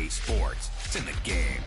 EA Sports. It's in the game.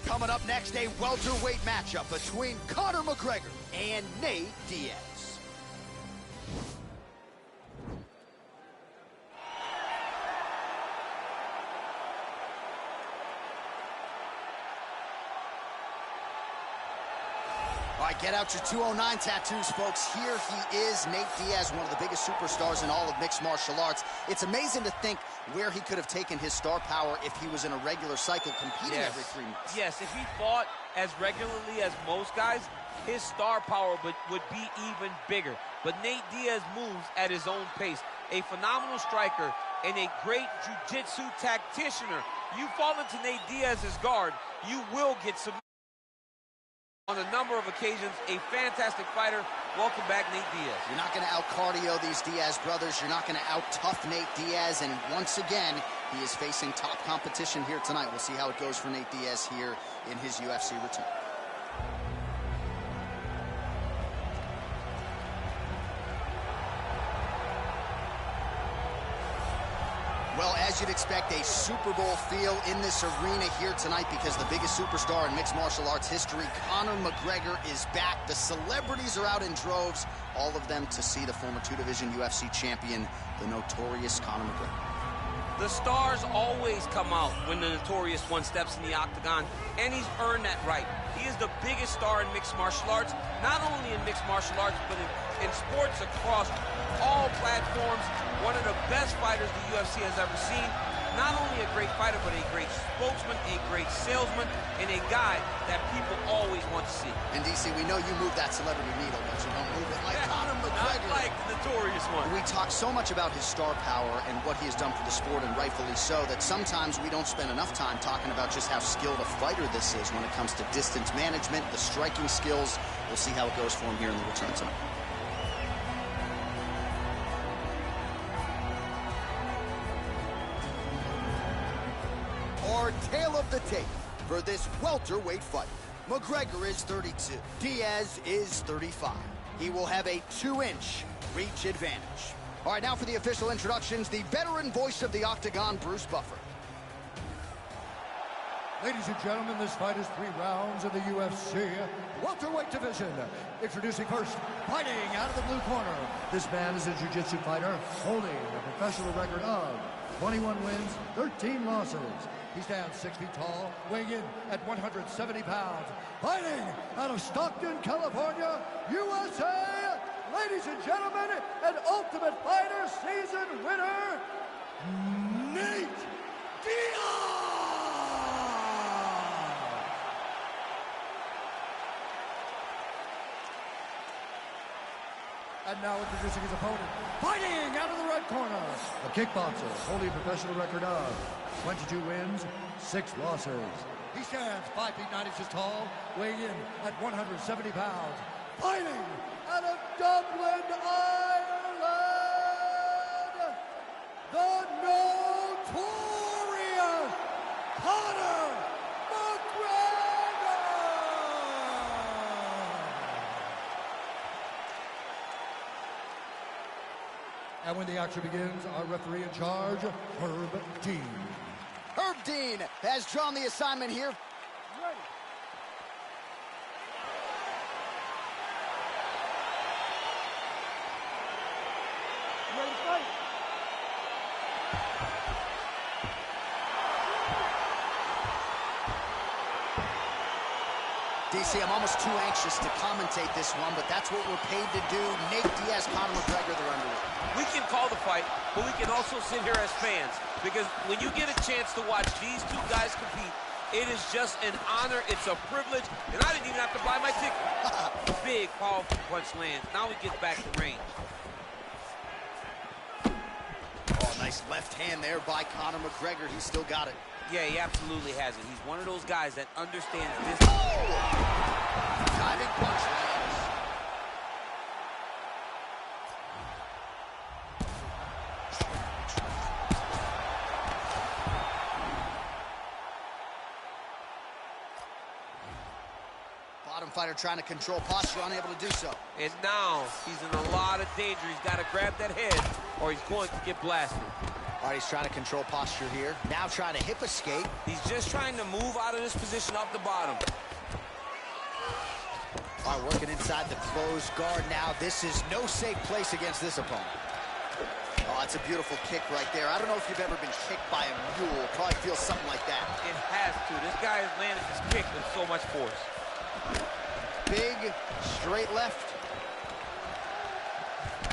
Coming up next, a welterweight matchup between Conor McGregor and Nate Diaz. All right, get out your 209 tattoos, folks. Here he is, Nate Diaz, one of the biggest superstars in all of mixed martial arts. It's amazing to think where he could have taken his star power if he was in a regular cycle competing every 3 months. Yes, if he fought as regularly as most guys, his star power would be even bigger. But Nate Diaz moves at his own pace. A phenomenal striker and a great jiu-jitsu tacticianer. You fall into Nate Diaz's guard, you will get some. On a number of occasions, a fantastic fighter. Welcome back, Nate Diaz. You're not going to out-cardio these Diaz brothers. You're not going to out-tough Nate Diaz. And once again, he is facing top competition here tonight. We'll see how it goes for Nate Diaz here in his UFC return. Well, as you'd expect, a Super Bowl feel in this arena here tonight because the biggest superstar in mixed martial arts history, Conor McGregor, is back. The celebrities are out in droves, all of them to see the former two-division UFC champion, the notorious Conor McGregor. The stars always come out when the notorious one steps in the octagon, and he's earned that right. He is the biggest star in mixed martial arts, not only in mixed martial arts, but in sports across all platforms. One of the best fighters the UFC has ever seen. Not only a great fighter, but a great spokesman, a great salesman, and a guy that people always want to see. And DC, we know you move that celebrity needle, but you don't move it like Conor McGregor. Not like the notorious one. We talk so much about his star power and what he has done for the sport, and rightfully so, that sometimes we don't spend enough time talking about just how skilled a fighter this is when it comes to distance management, the striking skills. We'll see how it goes for him here in the return tonight. Our tale of the tape for this welterweight fight. McGregor is 32. Diaz is 35. He will have a 2-inch reach advantage. All right, now for the official introductions, the veteran voice of the Octagon, Bruce Buffer. Ladies and gentlemen, this fight is 3 rounds in the UFC welterweight division. Introducing first, fighting out of the blue corner. This man is a jiu-jitsu fighter holding a professional record of 21 wins, 13 losses. He stands 6 feet tall, weighing in at 170 pounds. Fighting out of Stockton, California, USA, ladies and gentlemen, an Ultimate Fighter season winner, Nate Diaz! And now introducing his opponent, fighting out of the red corner, a kickboxer holding a professional record of 22 wins, 6 losses. He stands 5 feet 9 inches tall, weighing in at 170 pounds, fighting out of Dublin, Ireland, the notorious Conor McGregor! And when the action begins, our referee in charge, Herb Dean. Herb Dean has drawn the assignment here. Ready. Ready to fight. DC, I'm almost too anxious to commentate this one, but that's what we're paid to do. Nate Diaz, Conor McGregor, they're under it. We can call the fight, but we can also sit here as fans, because when you get a chance to watch these two guys compete, it is just an honor. It's a privilege, and I didn't even have to buy my ticket. Big, powerful punch lands. Now we get back to range. Oh, nice left hand there by Conor McGregor. He's still got it. Yeah, he absolutely has it. He's one of those guys that understands this. Oh! Diving punch lands. Bottom fighter trying to control posture, unable to do so. And now he's in a lot of danger. He's got to grab that head, or he's going to get blasted. All right, he's trying to control posture here. Now trying to hip escape. He's just trying to move out of this position off the bottom. All right, working inside the closed guard now. This is no safe place against this opponent. Oh, that's a beautiful kick right there. I don't know if you've ever been kicked by a mule. Probably feels something like that. It has to. This guy has landed this kick with so much force. Big, straight left.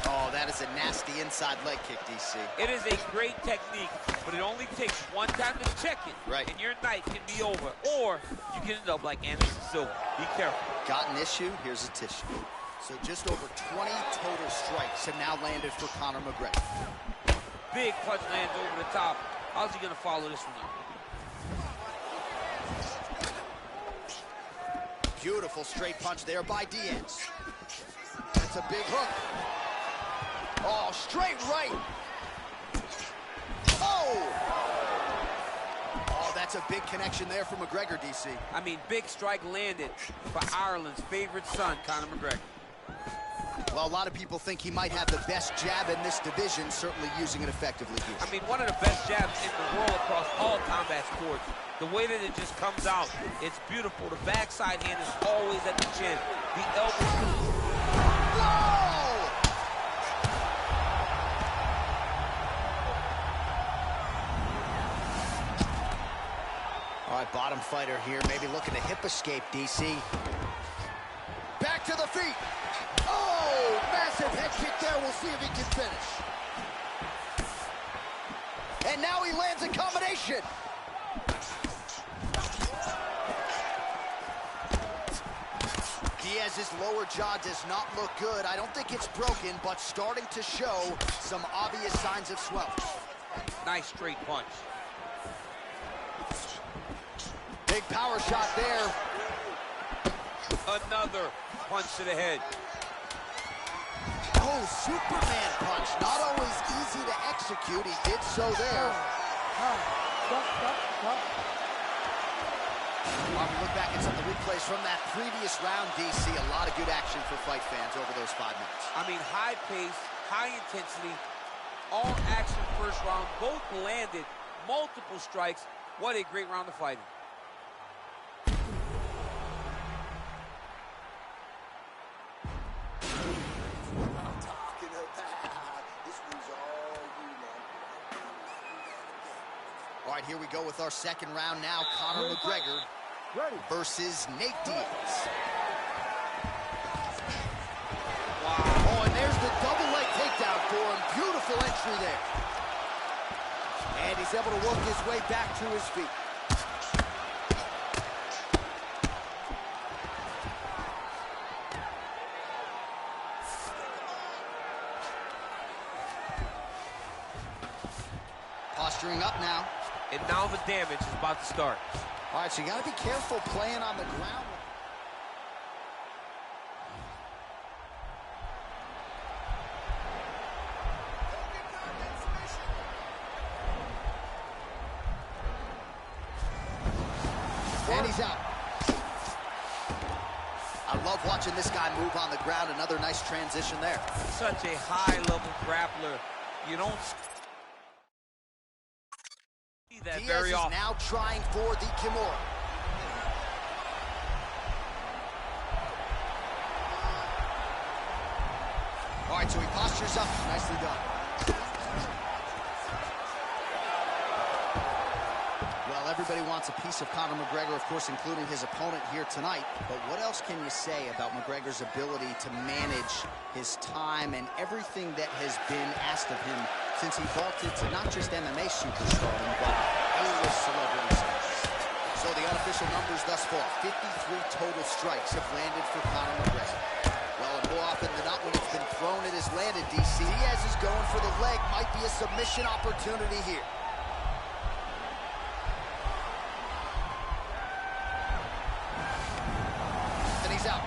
Oh, that is a nasty inside leg kick, DC. It is a great technique, but it only takes one time to check it. Right. And your night can be over. Or you can end up like Anderson Silva. Be careful. Got an issue, here's a tissue. So just over 20 total strikes have now landed for Conor McGregor. Big punch lands over the top. How's he gonna follow this one up? Beautiful straight punch there by Diaz. That's a big hook. Oh, straight right. Oh! Oh, that's a big connection there for McGregor, DC. I mean, big strike landed for Ireland's favorite son, Conor McGregor. Well, a lot of people think he might have the best jab in this division, certainly using it effectively here. I mean, one of the best jabs in the world across all combat sports. The way that it just comes out, it's beautiful. The backside hand is always at the chin. The elbow. Whoa! All right, bottom fighter here, maybe looking to hip escape, DC. Back to the feet. Oh, massive head kick there. We'll see if he can finish. And now he lands a combination. Diaz's lower jaw does not look good. I don't think it's broken, but starting to show some obvious signs of swelling. Nice straight punch. Big power shot there. Another punch to the head. Oh, Superman punch. Not always easy to execute. He did so there. Stop. While we look back at some of the replays from that previous round, DC, a lot of good action for fight fans over those 5 minutes. I mean, high pace, high intensity, all action first round. Both landed multiple strikes. What a great round of fighting. All right, here we go with our second round now. Conor McGregor versus Nate Diaz. Wow. Oh, and there's the double leg takedown for him. Beautiful entry there. And he's able to work his way back to his feet. gearing up now. And now the damage is about to start. All right, so you got to be careful playing on the ground. And he's out. I love watching this guy move on the ground. Another nice transition there. Such a high-level grappler. You don't see that very often. Diaz is now trying for the Kimura. All right, so he postures up. Nicely done. Well, everybody wants a piece of Conor McGregor, of course, including his opponent here tonight. But what else can you say about McGregor's ability to manage his time and everything that has been asked of him since he vaulted to not just MMA superstardom, but A-list celebrity status? So the unofficial numbers thus far, 53 total strikes have landed for Conor McGregor. Well, and more often than not, when it's been thrown, it has landed, DC. Diaz is going for the leg. Might be a submission opportunity here. And he's out.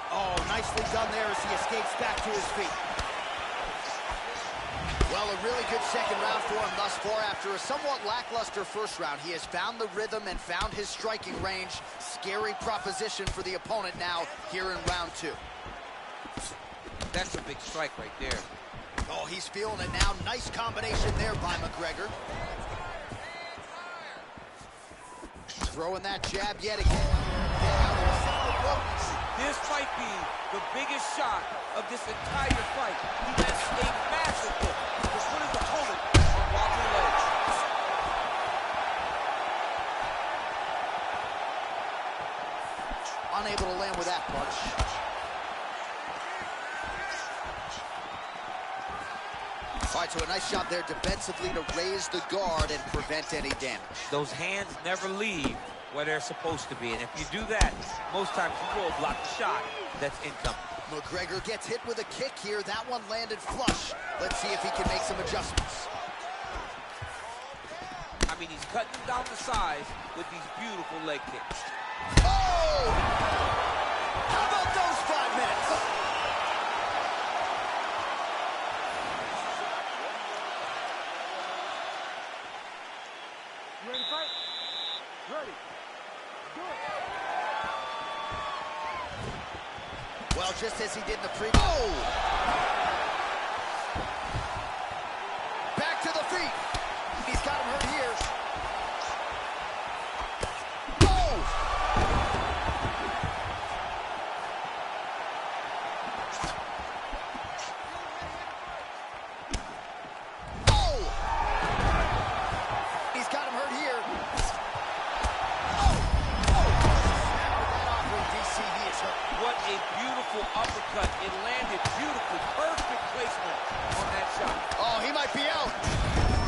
Oh, nicely done there as he escapes back to his feet. Well, a really good second round for him thus far. After a somewhat lackluster first round, he has found the rhythm and found his striking range. Scary proposition for the opponent now here in round two. That's a big strike right there. Oh, he's feeling it now. Nice combination there by McGregor. Throwing that jab yet again. This might be the biggest shot of this entire fight. He has a massive hook to put his opponent on wobbly legs. Unable to land with that punch. All right, so a nice job there defensively to raise the guard and prevent any damage. Those hands never leave where they're supposed to be, and if you do that, most times you will block the shot that's incoming. McGregor gets hit with a kick here. That one landed flush. Let's see if he can make some adjustments. I mean, he's cutting down the size with these beautiful leg kicks. Oh! How about those 5 minutes? You ready to fight? Ready. Do it. Well, just as he did in the previous. Oh! Back to the feet. He's got him hurt here. Oh! Oh! He's got him hurt here. Oh! Oh! That offering, DC, he is hurt. What a beautiful uppercut. It landed beautifully. Perfect placement on that shot. Oh, he might be out.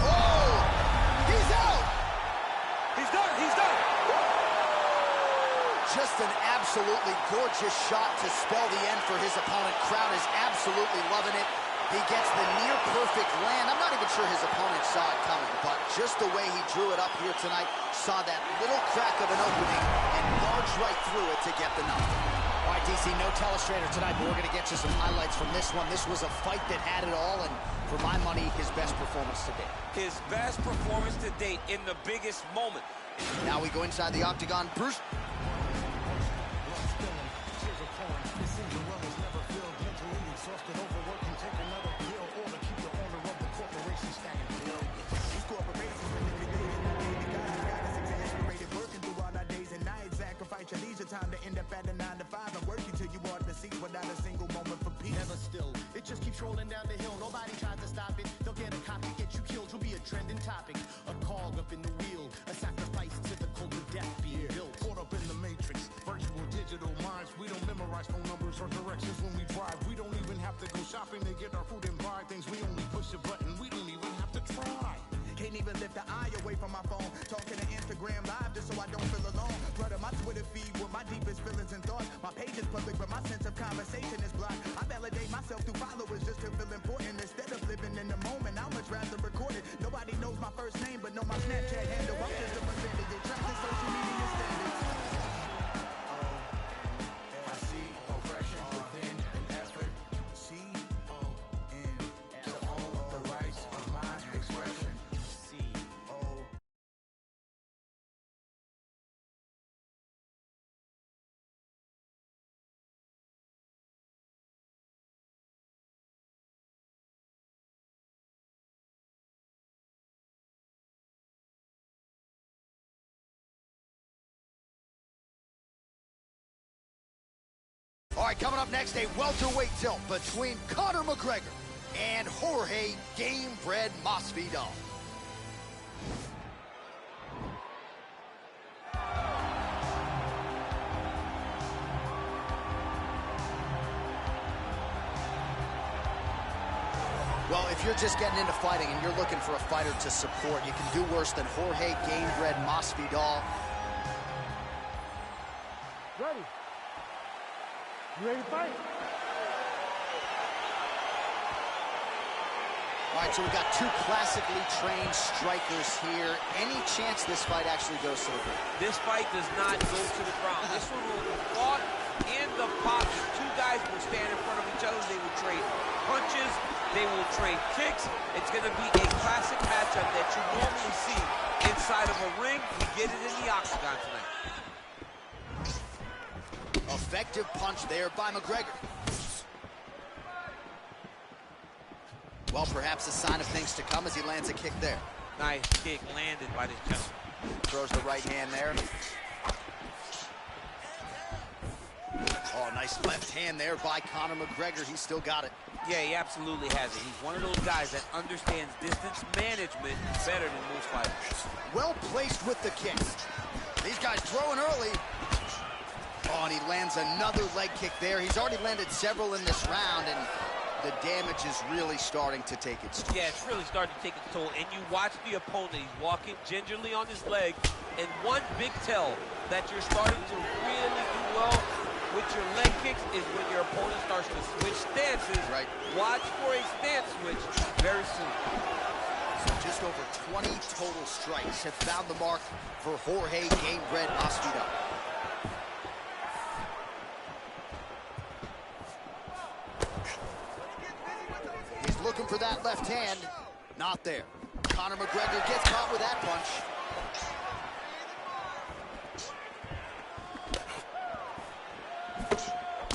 Oh! He's out! He's done. He's done. Just an absolutely gorgeous shot to spell the end for his opponent. Crowd is absolutely loving it. He gets the near-perfect land. I'm not even sure his opponent saw it coming, but just the way he drew it up here tonight, saw that little crack of an opening and barged right through it to get the number. All right, DC, no telestrator tonight, but we're going to get you some highlights from this one. This was a fight that had it all, and for my money, his best performance to date. His best performance to date in the biggest moment. Now we go inside the octagon. Bruce. Time to end up at a 9 to 5. I'm working till you want to see without a single moment for peace. Never still. It just keeps rolling down the hill. Nobody tries to stop it. They'll get a copy, get you killed. You'll be a trending topic. A cog up in the wheel. A sacrifice to the cult of death being built. Caught up in the matrix. Virtual digital minds. We don't memorize phone numbers or directions when we drive. We don't even have to go shopping to get our food and buy things. We only push a button. We don't even have to try. Can't even lift the eye away from my phone. Talking to Instagram live just so I don't feel alone. Brother, my with a feed with my deepest feelings and thoughts. My page is public, but my sense of conversation is blocked. I validate myself through followers just to feel important. Instead of living in the moment, I'd much rather record it. Nobody knows my first name, but know my Snapchat handle. I'm just a percentage of tracks and social media standards. I see oppression within an effort. C-O-N to own the rights of my expression. C-O. All right, coming up next, a welterweight tilt between Conor McGregor and Jorge Gamebred Masvidal. Well, if you're just getting into fighting and you're looking for a fighter to support, you can do worse than Jorge Gamebred Masvidal. Ready? You ready to fight? All right, so we've got two classically trained strikers here. Any chance this fight actually goes to the ground? This fight does not go to the ground. This one will be fought in the pocket. Two guys will stand in front of each other. They will trade punches. They will trade kicks. It's going to be a classic matchup that you normally see inside of a ring. We get it in the octagon tonight. Effective punch there by McGregor. Well, perhaps a sign of things to come as he lands a kick there. Nice kick landed by this gentleman. Throws the right hand there. Oh, nice left hand there by Conor McGregor. He's still got it. Yeah, he absolutely has it. He's one of those guys that understands distance management better than most fighters. Well placed with the kick. These guys throwing early. Oh, and he lands another leg kick there. He's already landed several in this round, and the damage is really starting to take its toll. Yeah, it's really starting to take its toll. And you watch the opponent. He's walking gingerly on his leg. And one big tell that you're starting to really do well with your leg kicks is when your opponent starts to switch stances. Right. Watch for a stance switch very soon. So just over 20 total strikes have found the mark for Jorge Gamebred Masvidal. He's looking for that left hand. Not there. Conor McGregor gets caught with that punch.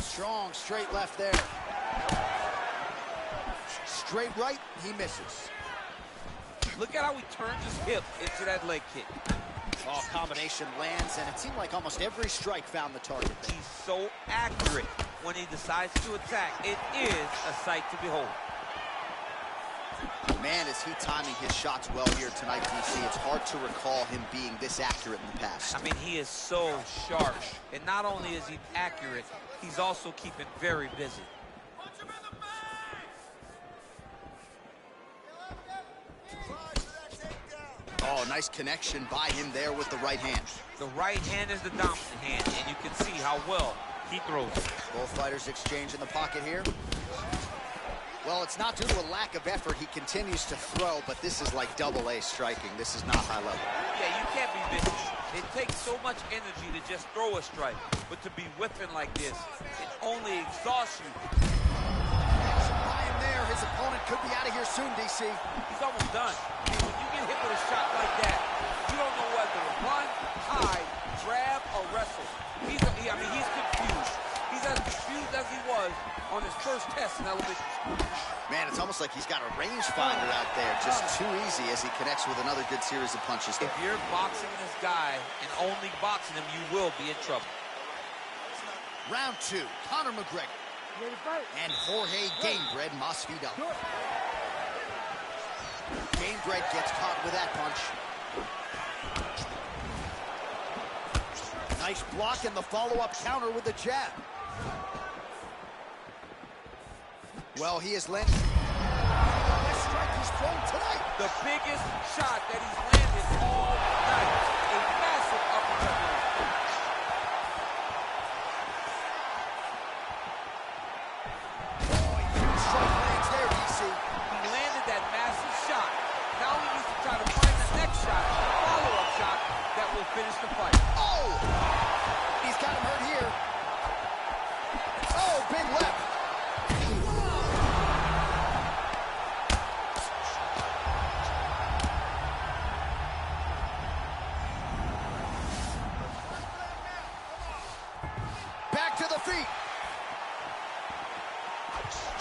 Strong straight left there. Straight right, he misses. Look at how he turns his hip into that leg kick. Oh, combination lands, and it seemed like almost every strike found the target there. He's so accurate when he decides to attack. It is a sight to behold. Man, is he timing his shots well here tonight, DC. It's hard to recall him being this accurate in the past. I mean, he is so sharp. And not only is he accurate, he's also keeping very busy. Oh, nice connection by him there with the right hand. The right hand is the dominant hand, and you can see how well he throws it. Both fighters exchange in the pocket here. Well, it's not due to a lack of effort. He continues to throw, but this is like double-A striking. This is not high level. Yeah, you can't be busy. It takes so much energy to just throw a strike, but to be whipping like this, it only exhausts you. By him there, his opponent could be out of here soon, DC. He's almost done. I mean, when you get hit with a shot like that, you don't know whether to run, hide, grab, or wrestle. He's confused. He's as confused as he was on his first test in elementary school. Man, it's almost like he's got a rangefinder out there. Just too easy as he connects with another good series of punches there. If you're boxing this guy and only boxing him, you will be in trouble. Round two, Conor McGregor and Jorge Gamebred Masvidal. Gamebred gets caught with that punch. Nice block and the follow-up counter with the jab. Well, he has landed the best strike he's thrown tonight. The biggest shot that he's landed all night. A massive uppercut. finish the fight. Oh! He's got him hurt here. Oh, big left. Back to the feet.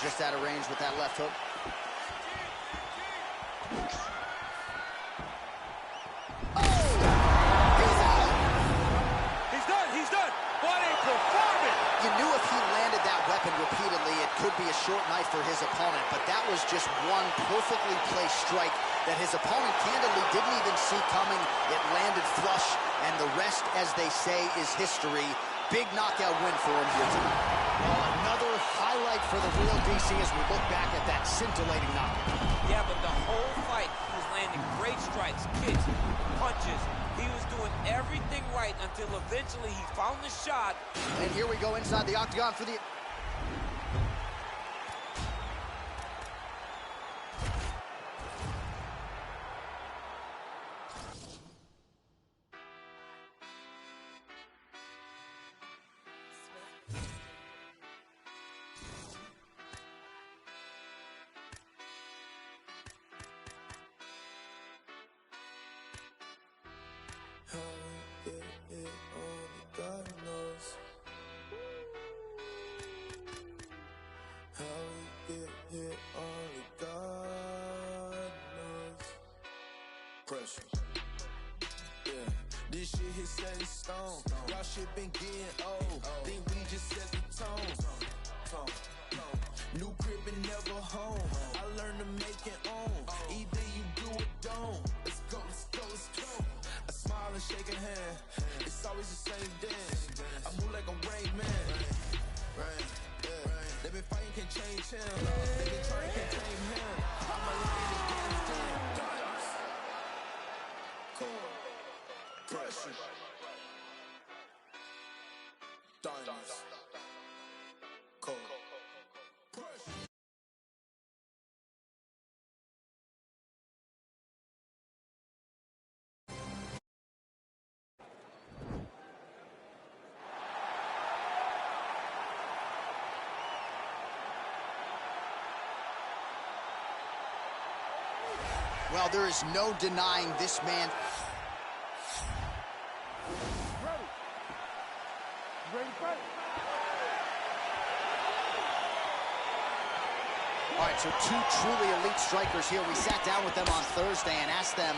Just out of range with that left hook. You knew if he landed that weapon repeatedly, it could be a short knife for his opponent, but that was just one perfectly placed strike that his opponent candidly didn't even see coming. It landed flush, and the rest, as they say, is history. Big knockout win for him here tonight. Well, another highlight for the real DC as we look back at that scintillating knockout. Yeah, but the whole fight, he was landing great strikes, kicks, punches. He was doing everything right until eventually he found the shot. And here we go inside the octagon for the... How we get here, only God knows. How we get here, only God knows. Pressure. Yeah, this shit hit set in stone. Y'all shit been getting old. Think we just set the tone. New crib and never home. I learned to make it own. Either you do or don't. Let's go, let's go, let's go. I smile and shake a hand. It's always the same dance. I move like a Rain Man. Rain, yeah. They been fighting, can't change him. They been trying, can't tame him. I'm a lion against them. Cold pressure. Diamonds. Cold pressure. Well, there is no denying this man. Ready. You ready to fight? All right, so two truly elite strikers here. We sat down with them on Thursday and asked them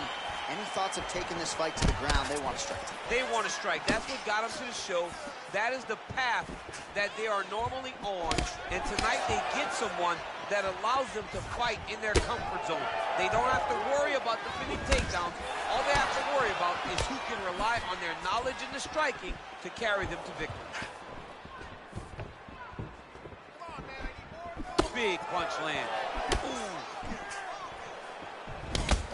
any thoughts of taking this fight to the ground. They want to strike. They want to strike. That's what got them to the show. That is the path that they are normally on. And tonight they get someone that allows them to fight in their comfort zone. They don't have to worry about defending takedowns. All they have to worry about is who can rely on their knowledge in the striking to carry them to victory. Big punch land. Ooh.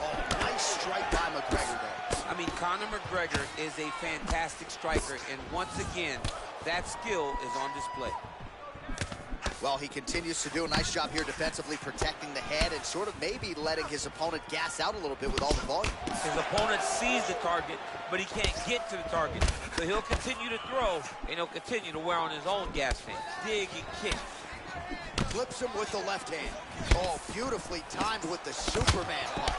Oh, nice strike by McGregor there. I mean, Conor McGregor is a fantastic striker, and once again, that skill is on display. Well, he continues to do a nice job here defensively, protecting the head and sort of maybe letting his opponent gas out a little bit with all the volume. His opponent sees the target, but he can't get to the target. So he'll continue to throw, and he'll continue to wear on his own gas tank. Dig and kick. Flips him with the left hand. Oh, beautifully timed with the Superman punch.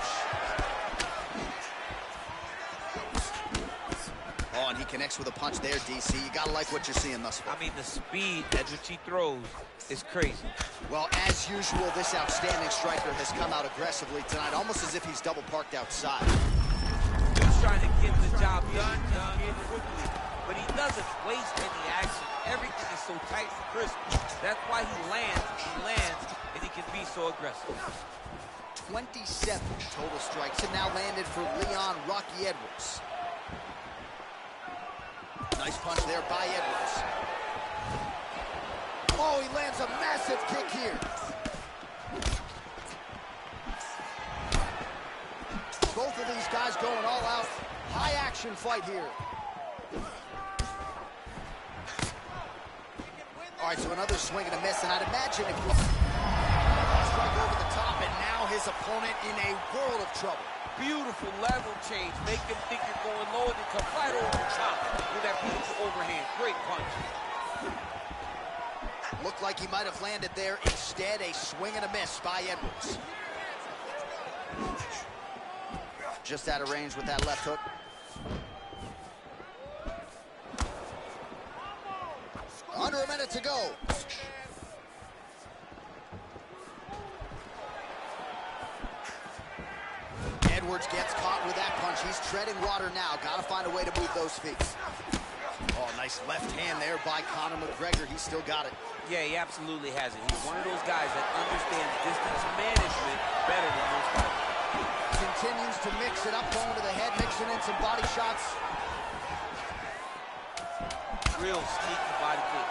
Oh, and he connects with a punch there, DC. You gotta like what you're seeing thus far. I mean, the speed at which he throws is crazy. Well, as usual, this outstanding striker has come out aggressively tonight, almost as if he's double parked outside. He's trying to get the job done quickly, but he doesn't waste any action. Everything is so tight and crisp. That's why he lands, and he can be so aggressive. 27 total strikes have now landed for Leon Rocky Edwards. Nice punch there by Edwards. Oh, he lands a massive kick here. Both of these guys going all out. High action fight here. All right, so another swing and a miss, and I'd imagine if you strike over the top, and now his opponent in a world of trouble. Beautiful level change. Make them think you're going low and then come right over the top with that beautiful overhand. Great punch. Looked like he might have landed there. Instead, a swing and a miss by Edwards. Just out of range with that left hook. Under a minute to go. Edwards gets caught with that punch. He's treading water now. Got to find a way to move those feet. Oh, nice left hand there by Conor McGregor. He's still got it. Yeah, he absolutely has it. He's one of those guys that understands distance management better than most guys. Continues to mix it up, going to the head, mixing in some body shots. Real sneaky body kick.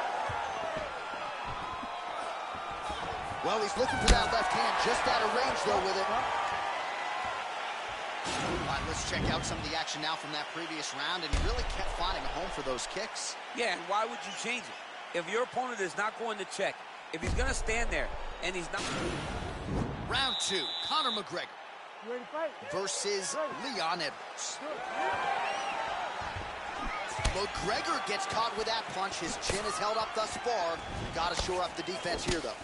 Well, he's looking for that left hand, just out of range, though, with it. All right, let's check out some of the action now from that previous round, and he really kept finding a home for those kicks. Yeah, and why would you change it? If your opponent is not going to check, if he's going to stand there, and he's not... Round two, Conor McGregor versus Leon Edwards. McGregor gets caught with that punch. His chin is held up thus far. Got to shore up the defense here, though.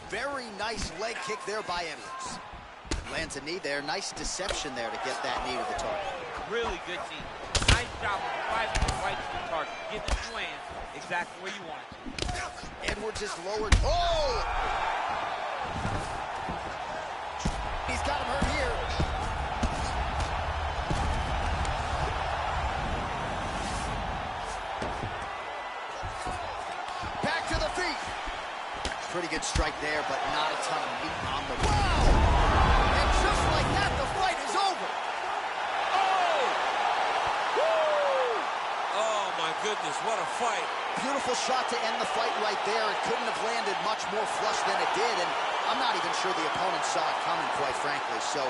Very nice leg kick there by Edwards. Lands a knee there. Nice deception there to get that knee to the target. Really good knee. Nice job of driving it right to the target. Getting it to land exactly where you want it to. Edwards is lowered. Oh! He's got him hurt here. Back to the feet. Pretty good strike there, but not a ton of meat on the... Wow! And just like that, the fight is over. Oh! Woo! Oh, my goodness, what a fight. Beautiful shot to end the fight right there. It couldn't have landed much more flush than it did, and I'm not even sure the opponent saw it coming, quite frankly. So,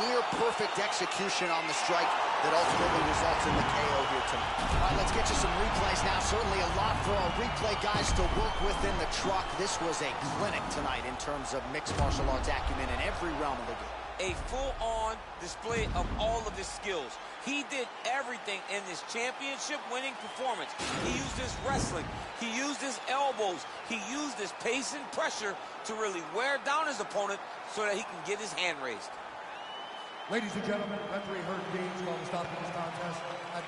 near perfect execution on the strike that ultimately results in the KO here tonight. All right, let's get you some replays now. Certainly a lot for our replay guys to work with in the truck. This was a clinic tonight in terms of mixed martial arts acumen in every realm of the game. A full-on display of all of his skills. He did everything in this championship-winning performance. He used his wrestling. He used his elbows. He used his pace and pressure to really wear down his opponent so that he can get his hand raised. Ladies and gentlemen, referee Herb Dean's going to stop this contest at...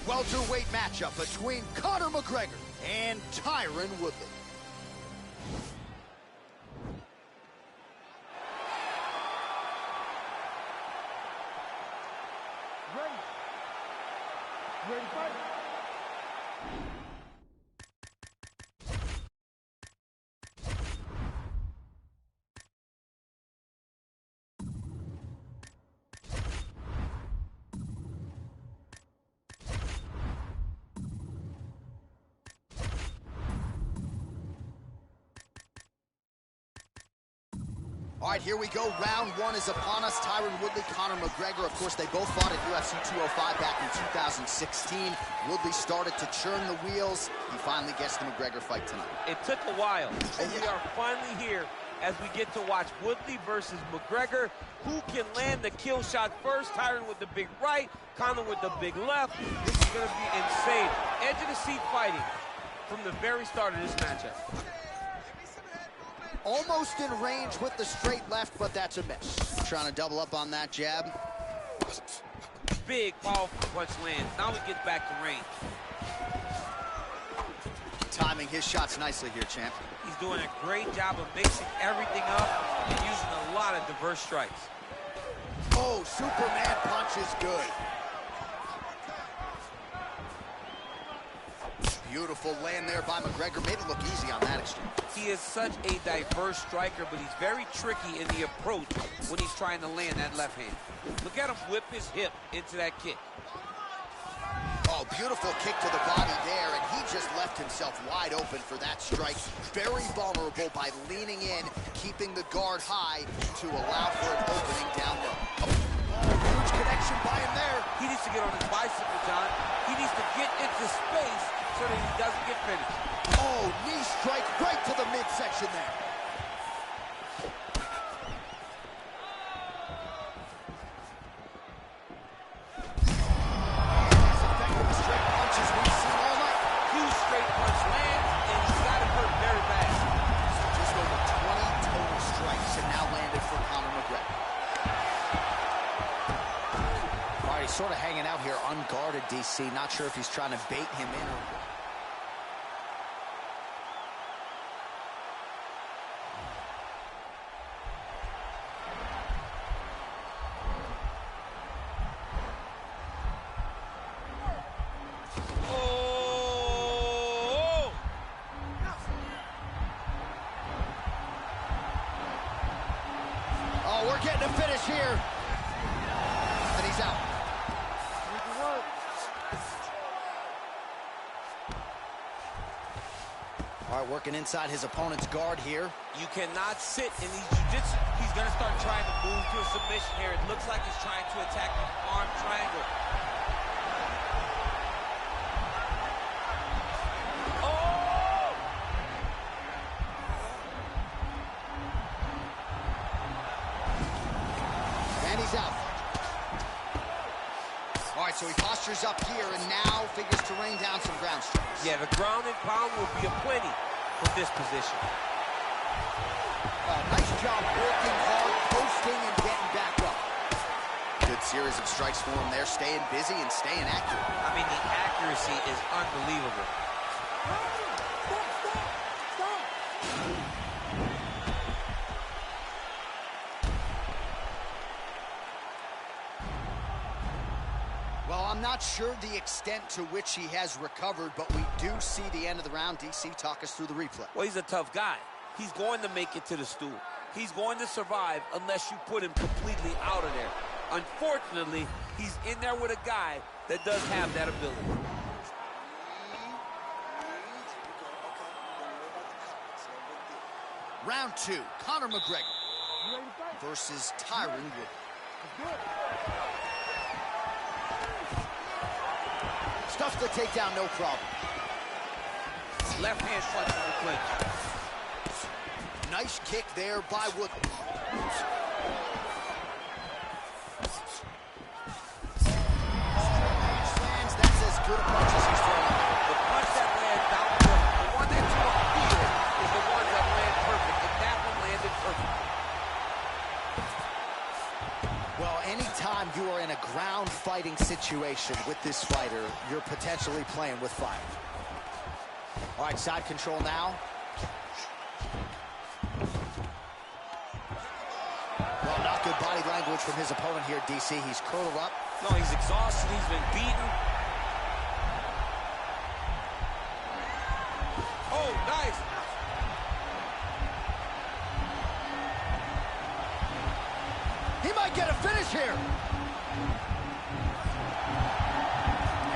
welterweight matchup between Conor McGregor and Tyron Woodley. Ready, fight. All right, here we go. Round one is upon us. Tyron Woodley, Conor McGregor. Of course, they both fought at UFC 205 back in 2016. Woodley started to churn the wheels. He finally gets the McGregor fight tonight. It took a while, but we are finally here as we get to watch Woodley versus McGregor. Who can land the kill shot first? Tyron with the big right, Conor with the big left. This is going to be insane. Edge of the seat fighting from the very start of this matchup. Almost in range with the straight left, but that's a miss. Trying to double up on that jab. big, powerful punch lands. Now he gets back to range. Timing his shots nicely here, champ. He's doing a great job of mixing everything up and using a lot of diverse strikes. Oh, Superman punch is good. Beautiful land there by McGregor. Made it look easy on that exchange. He is such a diverse striker, but he's very tricky in the approach when he's trying to land that left hand. Look at him whip his hip into that kick. Oh, beautiful kick to the body there, and he just left himself wide open for that strike. Very vulnerable by leaning in, keeping the guard high to allow for an opening down low. Oh, huge connection by him there. He needs to get on his bicycle, John. He needs to get into space so that he doesn't get finished. Oh, knee strike right to the midsection there. Sort of hanging out here unguarded, DC. Not sure if he's trying to bait him in or... Oh, we're getting a finish here. And he's out. All right, working inside his opponent's guard here. You cannot sit in these jiu-jitsu. He's going to start trying to move to a submission here. It looks like he's trying to attack the arm triangle. Oh! And he's out. All right, so he postures up here and now figures to rain down some ground strikes. Yeah, the ground and pound will be aplenty from this position. Nice job working hard, posting, and getting back up. Good series of strikes for him there, staying busy and staying accurate. I mean, the accuracy is unbelievable. Well, I'm not sure the extent to which he has recovered, but we do see the end of the round. DC, talk us through the replay. Well, he's a tough guy. He's going to make it to the stool. He's going to survive unless you put him completely out of there. Unfortunately, he's in there with a guy that does have that ability. Round two, Conor McGregor versus Tyron Woodley. Stuffs the takedown, no problem. Left hand punch on the clinch. Nice kick there by Woodley. Lands, that's as good a punch as he's thrown. The punch that lands down the middle, the one that you don't feel is the one that lands perfect, and that one landed perfect. Well, anytime you are in a ground fighting situation with this fighter, you're potentially playing with fire. All right, side control now. Well, not good body language from his opponent here, DC. He's curled up. No, he's exhausted. He's been beaten. Oh, nice. He might get a finish here.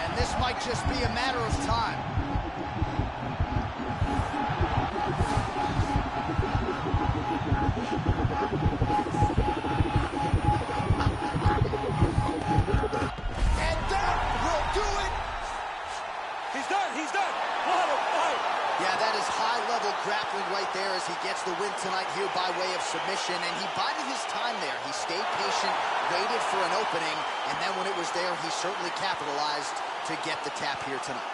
And this might just be a matter of time. And that will do it. He's done. He's done. What a fight. Yeah, that is high-level grappling right there as he gets the win tonight here by way of submission. And he bided his time there. He stayed patient, waited for an opening, and then when it was there, he certainly capitalized to get the tap here tonight.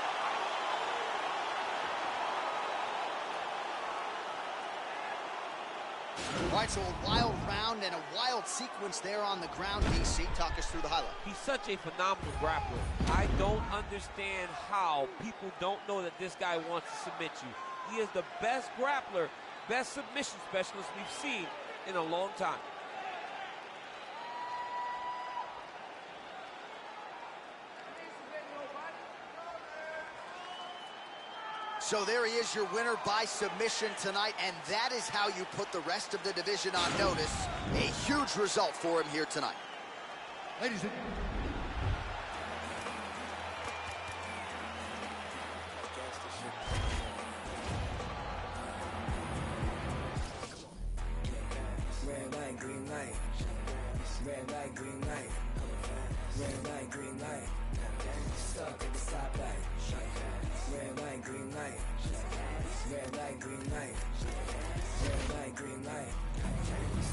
All right, so a wild round and a wild sequence there on the ground. DC, talk us through the highlight. He's such a phenomenal grappler. I don't understand how people don't know that this guy wants to submit you. He is the best grappler, best submission specialist we've seen in a long time. So there he is, your winner by submission tonight, and that is how you put the rest of the division on notice. A huge result for him here tonight. Ladies and red light, green light. Red light, green light. Red light, green light. Stuck at the stoplight. Red light, green light. Red light, green light. Red light, green light.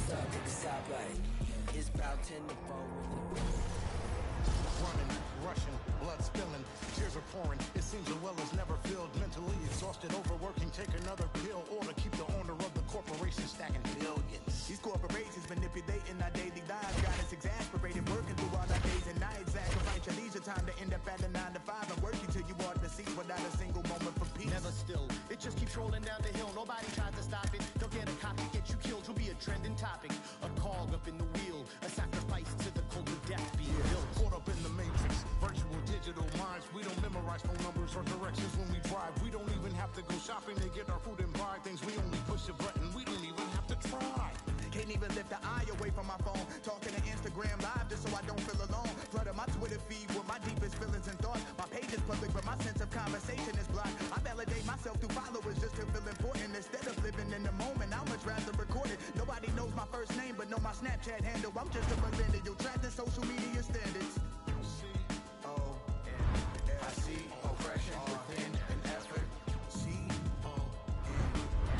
Stuck at the stoplight. It's about 10 to 4 with it. Running, rushing, blood spilling, tears are pouring. It seems the well is never filled. Mentally exhausted, overworking, take another pill, or to keep the owner of the corporation stacking billions. These corporations manipulating our daily lives, got us exasperated, working through all our days and nights. Sacrifice your leisure time to end up at a 9 to 5 and working till you want the seats without a single moment for peace. Never still, it just keeps rolling down the hill. Nobody tries to stop it. They'll get a copy, get you killed. You'll be a trending topic, a cog up in the wheel, a sacrifice to the cult of death being built. Caught up in the matrix, virtual digital minds. We don't memorize phone numbers or directions when we drive. We don't even have to go shopping to get our food and buy things. We only push a button. We don't even have to try. Can't even lift the eye away from my phone. Talking to Instagram live just so I don't feel alone. Flooding my Twitter feed with my deepest feelings and thoughts. My page is public, but my sense of conversation is blocked. I validate myself through followers just to feel important. Instead of living in the moment, I'll much rather record it. Nobody knows my first name, but know my Snapchat handle. I'm just a millennial, trapped in social media standards. I see oppression within an effort. C-O-N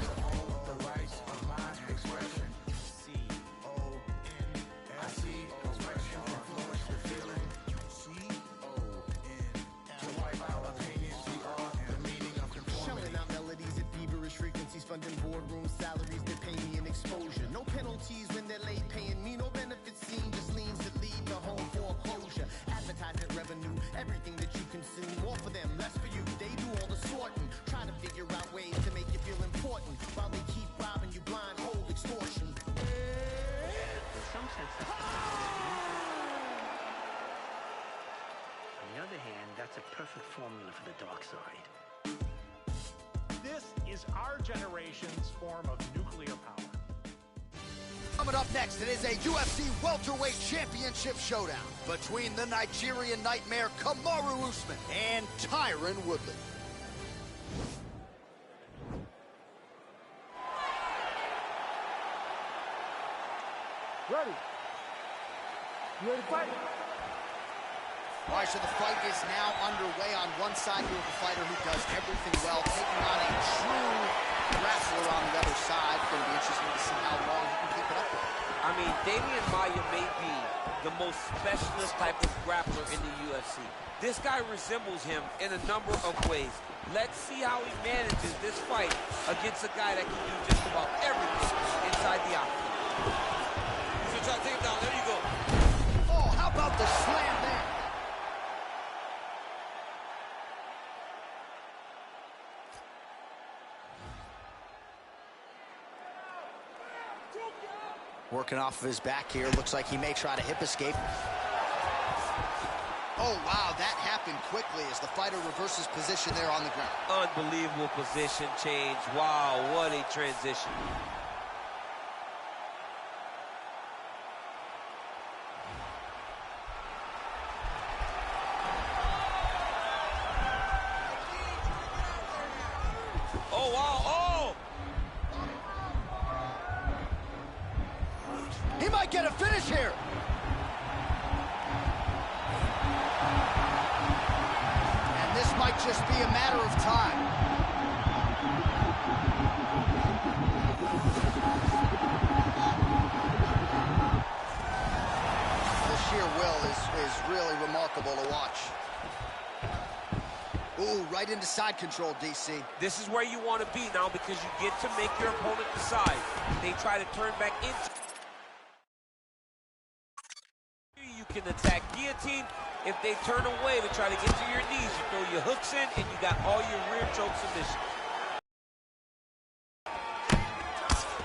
to hold the rights of my expression. C-O-N I see oppression influence the feeling. C-O-N to wipe out opinions. We are the meaning of conformity. Shelling out melodies at feverish frequencies, funding boardroom salaries that pay me an exposure. No penalties when they're late paying me, no benefits seen, just liens that lead to home foreclosure. Advertisement revenue, everything that you consume, more for them, less for you. They do all the sorting, try to figure out ways to make you feel important, while they keep robbing you blind, hold extortion. In some sense, that's on the other hand, that's a perfect formula for the dark side. This is our generation's form of nuclear power. Coming up next, it is a UFC welterweight championship showdown between the Nigerian nightmare Kamaru Usman and Tyron Woodley. Ready? You ready to fight? All right, so the fight is now underway. On one side, you have a fighter who does everything well, taking on a true wrestler on the other side. It's going to be interesting to see how long he can keep it up with. I mean, Damian Maia may be the most specialist type of grappler in the UFC. This guy resembles him in a number of ways. Let's see how he manages this fight against a guy that can do just about everything inside the octagon. So try to take him down. There you go. Oh, how about the slam there? Working off of his back here. Looks like he may try to hip escape. Oh, wow, that happened quickly as the fighter reverses position there on the ground. Unbelievable position change. Wow, what a transition. Oh, wow, oh! He might get a finish here. And this might just be a matter of time. The sheer will is really remarkable to watch. Ooh, right into side control, DC. This is where you want to be now because you get to make your opponent decide. They try to turn back into. You can attack guillotine. If they turn away to try to get to your knees, you throw your hooks in and you got all your rear choke submissions.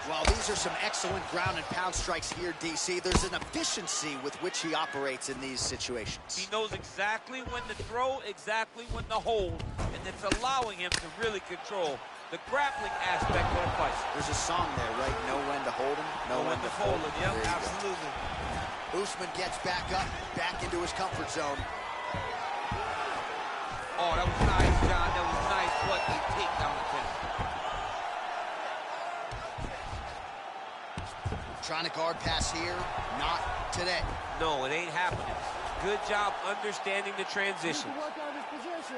Well, these are some excellent ground and pound strikes here, DC. There's an efficiency with which he operates in these situations. He knows exactly when to throw, exactly when to hold, and it's allowing him to really control the grappling aspect of the fight. There's a song there, right? Know when to hold him, know when to fold him. Yep, absolutely. Usman gets back up, back into his comfort zone. Oh, that was nice, John. That was nice. What a takedown attempt. Trying to guard pass here, not today. No, it ain't happening. Good job understanding the transition. Work on his position.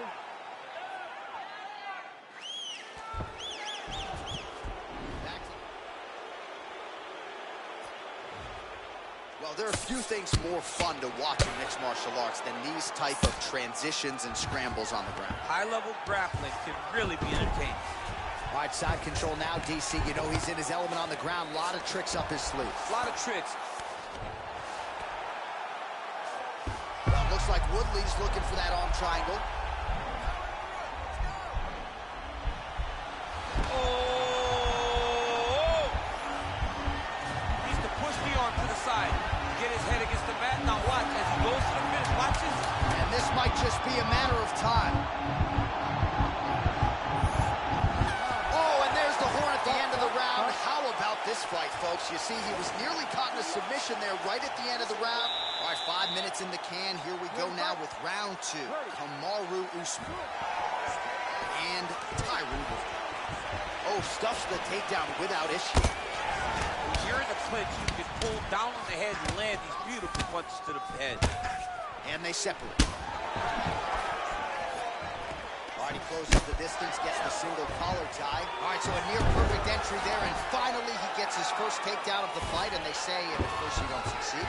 Well, there are few things more fun to watch in mixed martial arts than these type of transitions and scrambles on the ground. High-level grappling can really be entertaining. All right, side control now, DC. You know he's in his element on the ground. A lot of tricks up his sleeve. A lot of tricks. Well, looks like Woodley's looking for that arm triangle. Oh! Needs to push the arm to the side. Get his head against the mat. Now watch as he goes to the finish. Watch this. And this might just be a matter of time. How about this fight, folks? You see, he was nearly caught in a submission there right at the end of the round. All right, 5 minutes in the can. Here we go now with round 2. Kamaru Usman and Tyron Woodley. Oh, stuffs the takedown without issue. When you're in the clinch, you can pull down on the head and land these beautiful punches to the head. And they separate. All right, he closes the distance, gets the single collar tie. All right, so a near-perfect entry there, and finally he gets his first takedown of the fight, and they say if at first you don't succeed,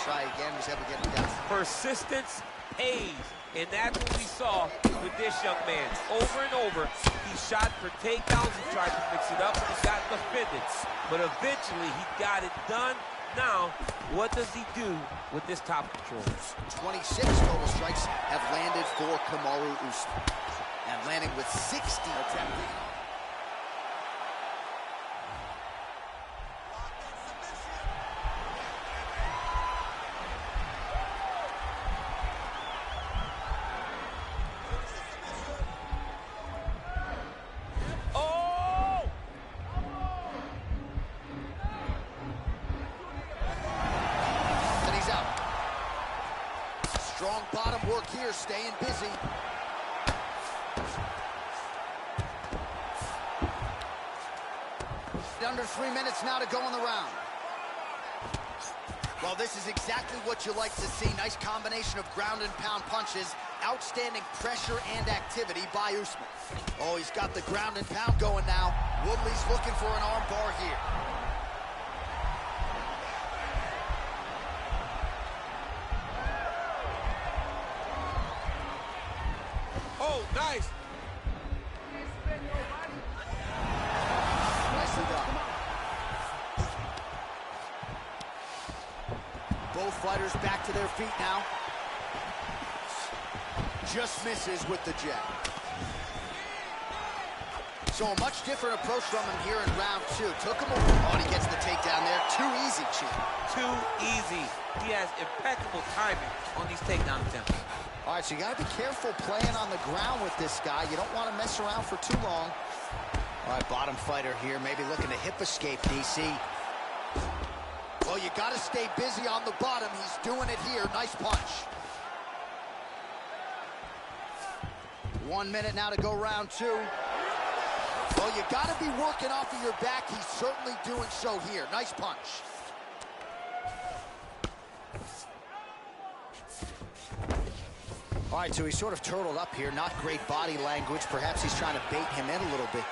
try again, was able to get him down. Persistence pays, and that's what we saw with this young man. Over and over, he shot for takedowns, he tried to mix it up, and he got defended. But eventually, he got it done. Now, what does he do with this top control? 26 total strikes have landed for Kamaru Usman. And landing with 60 attempted. Strong bottom work here, staying busy. Under 3 minutes now to go in the round. Well, this is exactly what you like to see. Nice combination of ground and pound punches. Outstanding pressure and activity by Usman. Oh, he's got the ground and pound going now. Woodley's looking for an arm bar here. Oh, nice. Nicely done. Both fighters back to their feet now. Just misses with the jab. So a much different approach from him here in round 2. Took him away. Oh, and he gets the takedown there. Too easy, Chief. Too easy. He has impeccable timing on these takedown attempts. All right, so you got to be careful playing on the ground with this guy. You don't want to mess around for too long. All right, bottom fighter here, maybe looking to hip escape, DC. Well, you got to stay busy on the bottom. He's doing it here. Nice punch. 1 minute now to go round 2. Well, you got to be working off of your back. He's certainly doing so here. Nice punch. All right, so he's sort of turtled up here. Not great body language. Perhaps he's trying to bait him in a little bit.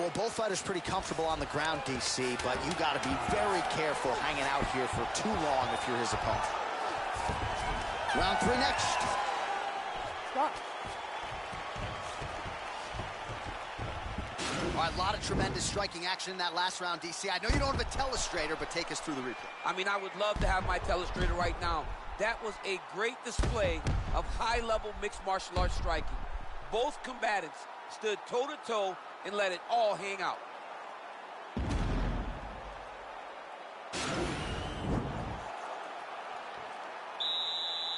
well, both fighters pretty comfortable on the ground, DC, but you got to be very careful hanging out here for too long if you're his opponent. Round 3 next. Stop. All right, a lot of tremendous striking action in that last round, DC. I know you don't have a telestrator, but take us through the replay. I mean, I would love to have my telestrator right now. That was a great display of high-level mixed martial arts striking. Both combatants stood toe-to-toe and let it all hang out.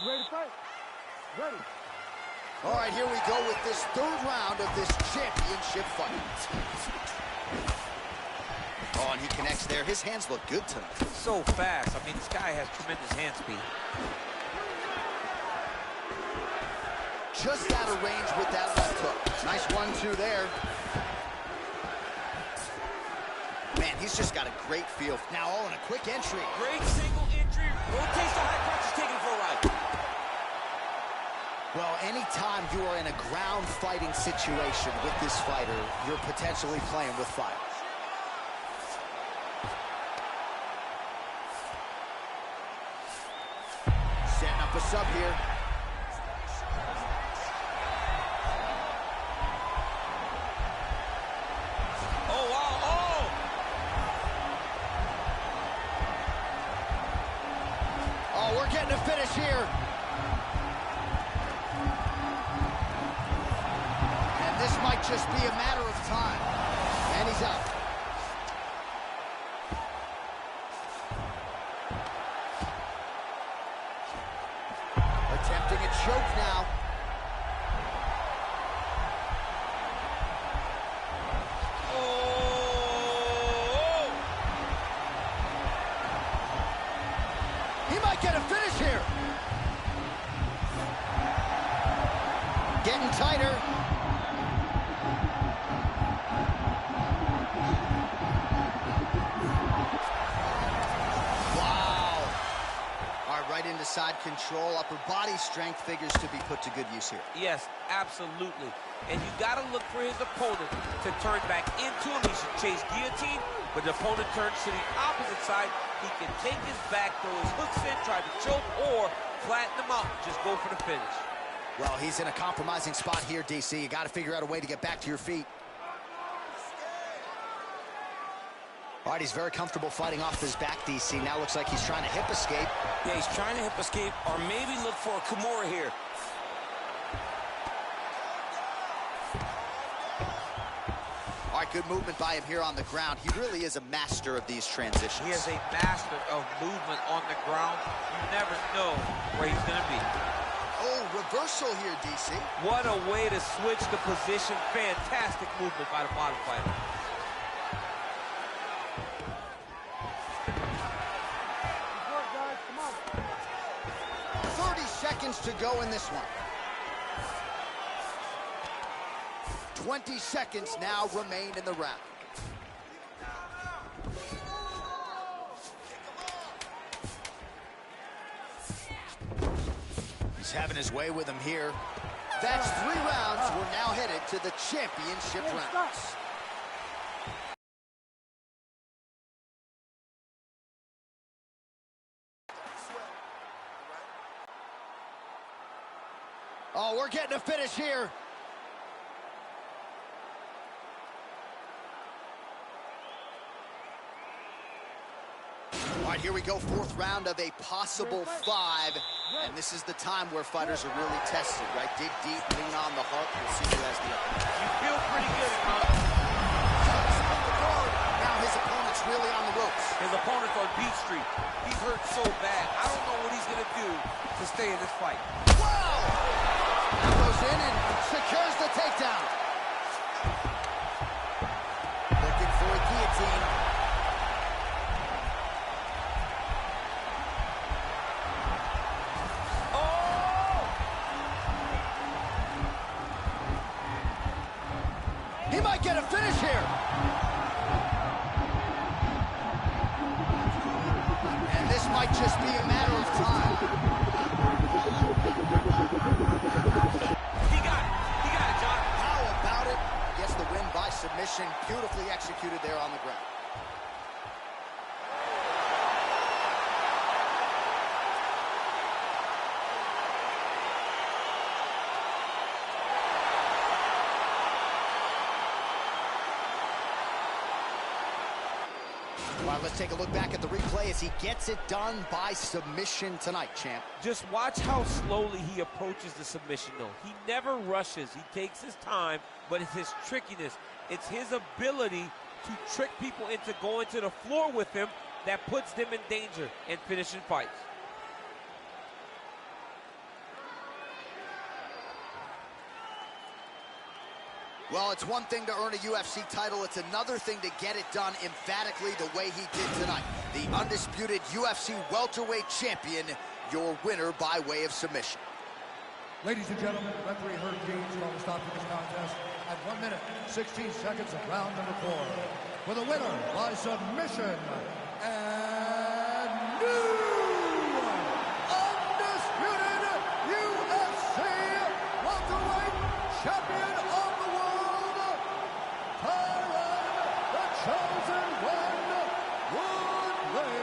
You ready to fight? Ready. All right, here we go with this 3rd round of this championship fight. Oh, and he connects there. His hands look good tonight. So fast. I mean, this guy has tremendous hand speed. Just out of range with that left hook. Nice 1-2 there. Man, he's just got a great feel. Now, oh, and a quick entry. Great single entry. Rotates the high crotch, is taking it for a ride. Well, anytime you are in a ground fighting situation with this fighter, you're potentially playing with fire. Setting up a sub here. Oh, wow, oh! Oh, we're getting a finish here. And this might just be a matter of time. And he's out. Attempting a choke now. Oh! He might get a finish here. Getting tighter. Right into side control. Upper body strength figures to be put to good use here. Yes, absolutely. And you got to look for his opponent to turn back into him. He should chase guillotine, but the opponent turns to the opposite side. He can take his back, throw his hooks in, try to choke, or flatten him out. Just go for the finish. Well, he's in a compromising spot here, DC. You got to figure out a way to get back to your feet. All right, he's very comfortable fighting off his back, DC. Now looks like he's trying to hip escape. Yeah, he's trying to hip escape or maybe look for a Kimura here. All right, good movement by him here on the ground. He really is a master of these transitions. He is a master of movement on the ground. You never know where he's going to be. Oh, reversal here, DC. What a way to switch the position. Fantastic movement by the bottom fighter. 30 seconds to go in this one. 20 seconds now remain in the round. He's having his way with him here. That's 3 rounds. We're now headed to the championship rounds. Oh, we're getting a finish here. All right, here we go, 4th round of a possible 5. And this is the time where fighters are really tested, right? Dig deep, lean on the heart. We'll see who has the upper. You feel pretty good, huh? Now his opponent's really on the ropes. His opponent's on beat street. He's hurt so bad. I don't know what he's going to do to stay in this fight. Whoa! Now goes in and secures the takedown. Looking for a guillotine. Oh! He might get a finish here. And this might just be a matter of time. He got it, John. How about it? Gets the win by submission. submission, beautifully executed there on the ground. All right, let's take a look back at the replay as he gets it done by submission tonight, champ. Just watch how slowly he approaches the submission, though. He never rushes. He takes his time, but it's his trickiness. It's his ability to trick people into going to the floor with him that puts them in danger and finishing fights. Well, it's one thing to earn a UFC title. It's another thing to get it done emphatically the way he did tonight. The undisputed UFC welterweight champion, your winner by way of submission. Ladies and gentlemen, referee Herb Dean's going to stop this contest at 1 minute, 16 seconds of round number 4. For the winner by submission, and new undisputed UFC welterweight champion of the world, Tyron the Chosen One Woodley.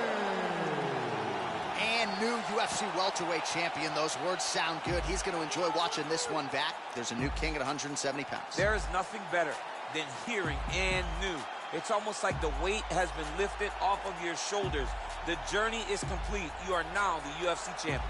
And new UFC welterweight champion. Those words sound good. He's going to enjoy watching this one back. There's a new king at 170 pounds. There is nothing better than hearing "and new." It's almost like the weight has been lifted off of your shoulders. The journey is complete. You are now the UFC champion.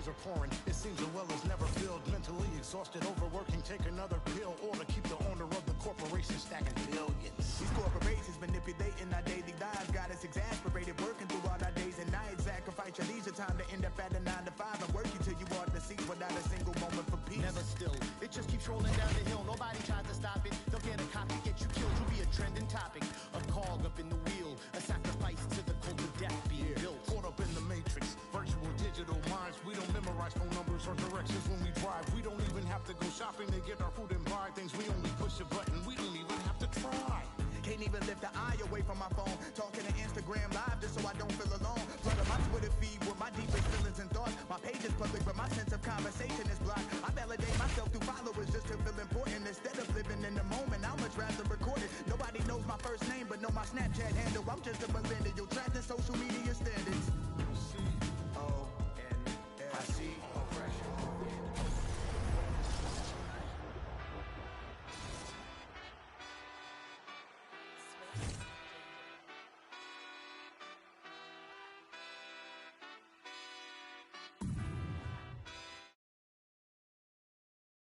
tears are pouring. It seems the well is never filled. Mentally exhausted, overworking, take another pill, or to keep the owner of the corporation stacking billions. These corporations manipulating our daily lives, got us exasperated, working through all our days and nights. Sacrifice your leisure time to end up at a 9 to 5 and working till you want the seat without a single moment for peace. Never still, it just keeps rolling down the hill. Nobody tries to stop it. They'll get a copy, get you killed. You'll be a trending topic, a cog up in the wheel, a sacrifice to the cult of death being built. Caught up in the matrix, virtual digital minds. We don't memorize phone numbers or directions when we drive. We don't even have to go shopping to get our food and buy things. We only push a button. We don't even have to try. Can't even lift the eye away from my phone. Talking to Instagram live just so I don't feel alone. Flood my Twitter feed with my deepest feelings and thoughts. My page is public, but my sense of conversation is blocked. I validate myself through followers just to feel important. Instead of living in the moment, I'll much rather record it. Nobody knows my first name, but know my Snapchat handle. I'm just a millennial.